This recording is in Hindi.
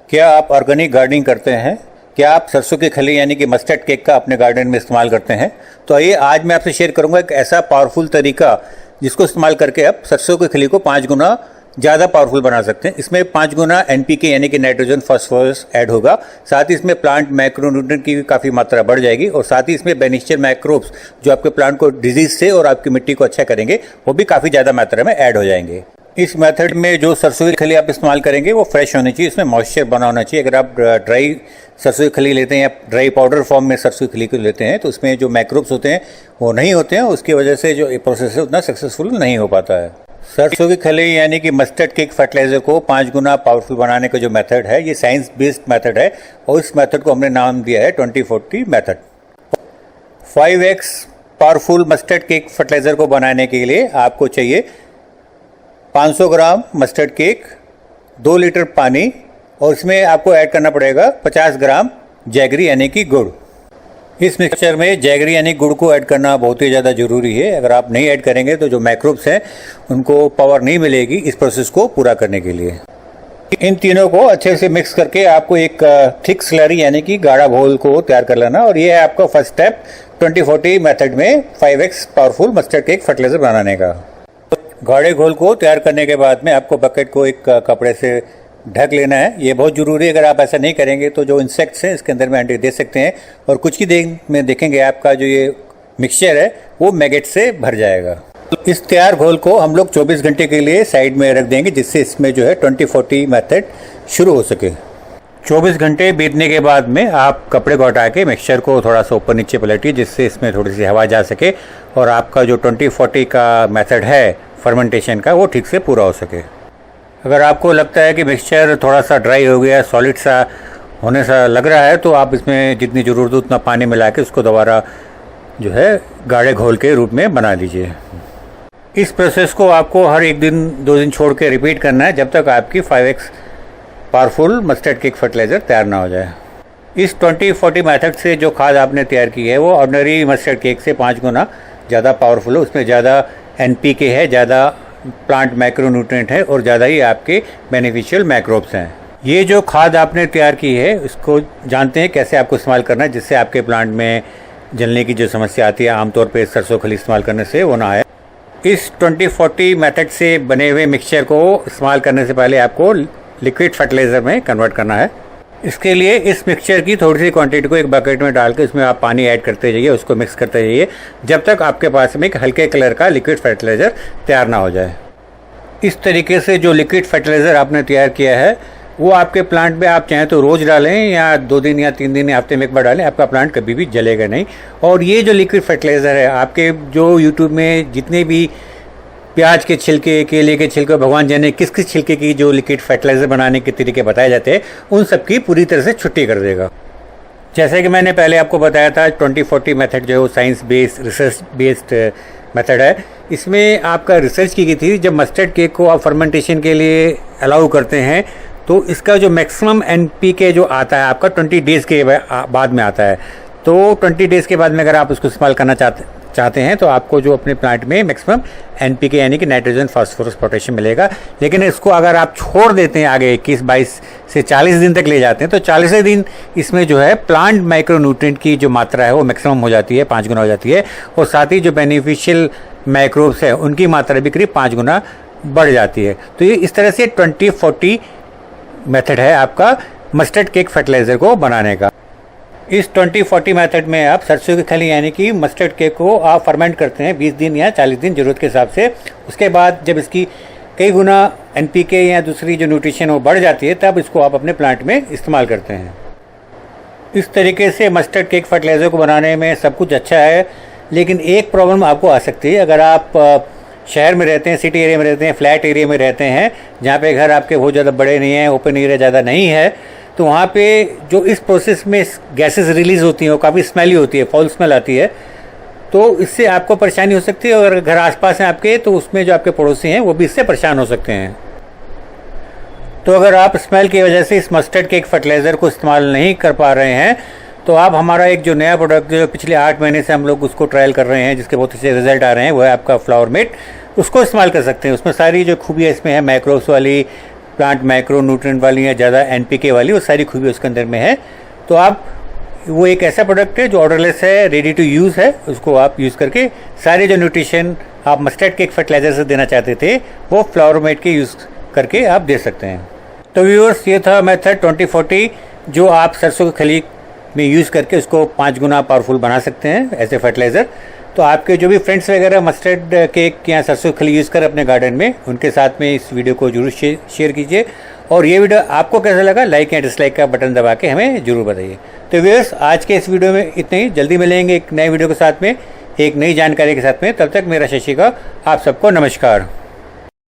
क्या आप ऑर्गेनिक गार्डनिंग करते हैं? क्या आप सरसों की खली यानी कि मस्टर्ड केक का अपने गार्डन में इस्तेमाल करते हैं? तो आइए आज मैं आपसे शेयर करूंगा एक ऐसा पावरफुल तरीका जिसको इस्तेमाल करके आप सरसों की खली को 5 गुना ज़्यादा पावरफुल बना सकते हैं। इसमें 5 गुना NPK यानी कि नाइट्रोजन फास्फोरस ऐड होगा। साथ ही इसमें प्लांट मैक्रोन्यूट्रिएंट की भी काफ़ी मात्रा बढ़ जाएगी और साथ ही इसमें बेनिफिशियल माइक्रोब्स जो आपके प्लांट को डिजीज से और आपकी मिट्टी को अच्छा करेंगे वो भी काफ़ी ज़्यादा मात्रा में ऐड हो जाएंगे। इस मेथड में जो सरसों की खली आप इस्तेमाल करेंगे वो फ्रेश होनी चाहिए, इसमें मॉइस्चर बना होना चाहिए। अगर आप ड्राई सरसों की खली लेते हैं या ड्राई पाउडर फॉर्म में सरसों की खली को लेते हैं तो उसमें जो माइक्रोब्स होते हैं वो नहीं होते हैं, उसकी वजह से जो प्रोसेस है उतना सक्सेसफुल नहीं हो पाता है। सरसों की खली यानी कि मस्टर्ड केक फर्टिलाइजर को 5 गुना पावरफुल बनाने का जो मेथड है ये साइंस बेस्ड मेथड है और इस मेथड को हमने नाम दिया है 2040 method. 5x powerful mustard cake fertiliser को बनाने के लिए आपको चाहिए 500 ग्राम मस्टर्ड केक, 2 लीटर पानी और इसमें आपको ऐड करना पड़ेगा 50 ग्राम जैगरी यानी कि गुड़। इस मिक्सचर में जैगरी यानी गुड़ को ऐड करना बहुत ही ज़्यादा ज़रूरी है। अगर आप नहीं ऐड करेंगे तो जो माइक्रोब्स हैं उनको पावर नहीं मिलेगी इस प्रोसेस को पूरा करने के लिए। इन तीनों को अच्छे से मिक्स करके आपको एक थिक स्लरी यानी कि गाढ़ा घोल को तैयार कर लेना और ये है आपका फर्स्ट स्टेप 2040 मेथड में 5x powerful mustard cake fertiliser बनाने का। गाढ़े घोल को तैयार करने के बाद में आपको बकेट को एक कपड़े से ढक लेना है। ये बहुत ज़रूरी है, अगर आप ऐसा नहीं करेंगे तो जो इंसेक्ट्स हैं इसके अंदर में अंडे दे सकते हैं और कुछ ही देर में देखेंगे आपका जो ये मिक्सचर है वो मैगेट से भर जाएगा। इस तैयार घोल को हम लोग 24 घंटे के लिए साइड में रख देंगे जिससे इसमें जो है 2040 मेथड शुरू हो सके। 24 घंटे बीतने के बाद में आप कपड़े को हटा के मिक्सचर को थोड़ा सा ऊपर नीचे पलटिए जिससे इसमें थोड़ी सी हवा जा सके और आपका जो 2040 का मेथड है फर्मेंटेशन का वो ठीक से पूरा हो सके। अगर आपको लगता है कि मिक्सचर थोड़ा सा ड्राई हो गया, सॉलिड सा होने सा लग रहा है तो आप इसमें जितनी ज़रूरत हो उतना पानी मिला के उसको दोबारा जो है गाढ़े घोल के रूप में बना लीजिए। इस प्रोसेस को आपको हर एक दिन 2 दिन छोड़ के रिपीट करना है जब तक आपकी 5x powerful mustard cake fertiliser तैयार ना हो जाए। इस 2040 मेथड से जो खाद आपने तैयार की है वो ऑर्डिनरी मस्टर्ड केक से 5 गुना ज़्यादा पावरफुल है। उसमें ज़्यादा NPK है, ज़्यादा प्लांट माइक्रोन्यूट्रिएंट है और ज़्यादा ही आपके बेनिफिशियल माइक्रोब्स हैं। ये जो खाद आपने तैयार की है इसको जानते हैं कैसे आपको इस्तेमाल करना है जिससे आपके प्लांट में जलने की जो समस्या आती है आमतौर पे सरसों खली इस्तेमाल करने से वो ना आए। इस 2040 मेथड से बने हुए मिक्सचर को इस्तेमाल करने से पहले आपको लिक्विड फर्टिलाइज़र में कन्वर्ट करना है। इसके लिए इस मिक्सचर की थोड़ी सी क्वांटिटी को एक बकेट में डाल के इसमें आप पानी ऐड करते जाइए, उसको मिक्स करते जाइए जब तक आपके पास में एक हल्के कलर का लिक्विड फर्टिलाइज़र तैयार ना हो जाए। इस तरीके से जो लिक्विड फर्टिलाइज़र आपने तैयार किया है वो आपके प्लांट में आप चाहें तो रोज़ डालें या 2 दिन या 3 दिन या हफ्ते में एक बार डालें, आपका प्लांट कभी भी जलेगा नहीं। और ये जो लिक्विड फर्टिलाइज़र है आपके जो यूट्यूब में जितने भी प्याज के छिलके, केले के छिलके, भगवान जाने किस किस छिलके की जो लिक्विड फर्टिलाइज़र बनाने के तरीके बताए जाते हैं उन सब की पूरी तरह से छुट्टी कर देगा। जैसे कि मैंने पहले आपको बताया था 2040 मेथड जो है वो science based research based method है। इसमें आपका रिसर्च की गई थी जब मस्टर्ड केक को आप फर्मेंटेशन के लिए अलाउ करते हैं तो इसका जो मैक्सिमम NPK जो आता है आपका 20 डेज़ के बाद में आता है। तो 20 डेज़ के बाद में अगर आप उसको इस्तेमाल करना चाहते हैं तो आपको जो अपने प्लांट में मैक्सिमम NPK यानी कि नाइट्रोजन फास्फोरस पोटेशियम मिलेगा। लेकिन इसको अगर आप छोड़ देते हैं आगे 21, 22 से 40 दिन तक ले जाते हैं तो 40 दिन इसमें जो है प्लांट माइक्रोन्यूट्रिएंट की जो मात्रा है वो मैक्सिमम हो जाती है, 5 गुना हो जाती है और साथ ही जो बेनिफिशियल माइक्रोब्स है उनकी मात्रा भी करीब 5 गुना बढ़ जाती है। तो ये इस तरह से 2040 मेथड है आपका मस्टर्ड केक फर्टिलाइज़र को बनाने का। इस 2040 मेथड में आप सरसों की खली यानी कि मस्टर्ड केक को आप फर्मेंट करते हैं 20 दिन या 40 दिन ज़रूरत के हिसाब से। उसके बाद जब इसकी कई गुना NPK या दूसरी जो न्यूट्रिशन वो बढ़ जाती है तब इसको आप अपने प्लांट में इस्तेमाल करते हैं। इस तरीके से मस्टर्ड केक फर्टिलाइज़र को बनाने में सब कुछ अच्छा है, लेकिन एक प्रॉब्लम आपको आ सकती है। अगर आप शहर में रहते हैं, सिटी एरिया में रहते हैं, फ्लैट एरिया में रहते हैं जहाँ पे घर आपके बहुत ज़्यादा बड़े नहीं हैं, ओपन एरिया ज़्यादा नहीं है, तो वहाँ पे जो इस प्रोसेस में गैसेस रिलीज़ होती हैं वो काफ़ी स्मेली होती है, फॉल स्मेल आती है। तो इससे आपको परेशानी हो सकती है। अगर घर आसपास हैं आपके तो उसमें जो आपके पड़ोसी हैं वो भी इससे परेशान हो सकते हैं। तो अगर आप स्मेल की वजह से इस मस्टर्ड केक फर्टिलाइज़र को इस्तेमाल नहीं कर पा रहे हैं तो आप हमारा एक जो नया प्रोडक्ट जो पिछले 8 महीने से हम लोग उसको ट्रायल कर रहे हैं जिसके बहुत अच्छे रिजल्ट आ रहे हैं वो है आपका फ्लावर मेट। उसको इस्तेमाल कर सकते हैं। उसमें सारी जो खूबियाँ इसमें है, माइक्रोब्स वाली प्लांट माइक्रो न्यूट्रिएंट वाली या ज़्यादा एनपीके वाली, वो सारी खूबी उसके अंदर में है। तो आप वो एक ऐसा प्रोडक्ट है जो ऑर्डरलेस है, रेडी टू यूज़ है, उसको आप यूज़ करके सारे जो न्यूट्रिशन आप मस्टर्ड केक फर्टिलाइजर से देना चाहते थे वो फ्लावरमेट के यूज़ करके आप दे सकते हैं। तो व्यूअर्स, ये था मेथड 2040 जो आप सरसों की खली में यूज़ करके उसको 5 गुना पावरफुल बना सकते हैं ऐसे फर्टिलाइज़र। तो आपके जो भी फ्रेंड्स वगैरह मस्टर्ड केक या सरसों की खली यूज़ कर अपने गार्डन में, उनके साथ में इस वीडियो को जरूर शेयर कीजिए। और ये वीडियो आपको कैसा लगा, लाइक या डिसलाइक का बटन दबा के हमें जरूर बताइए। तो व्यूअर्स, आज के इस वीडियो में इतना ही। जल्दी मिलेंगे एक नए वीडियो के साथ में, एक नई जानकारी के साथ में। तब तक मेरा शशि का आप सबको नमस्कार।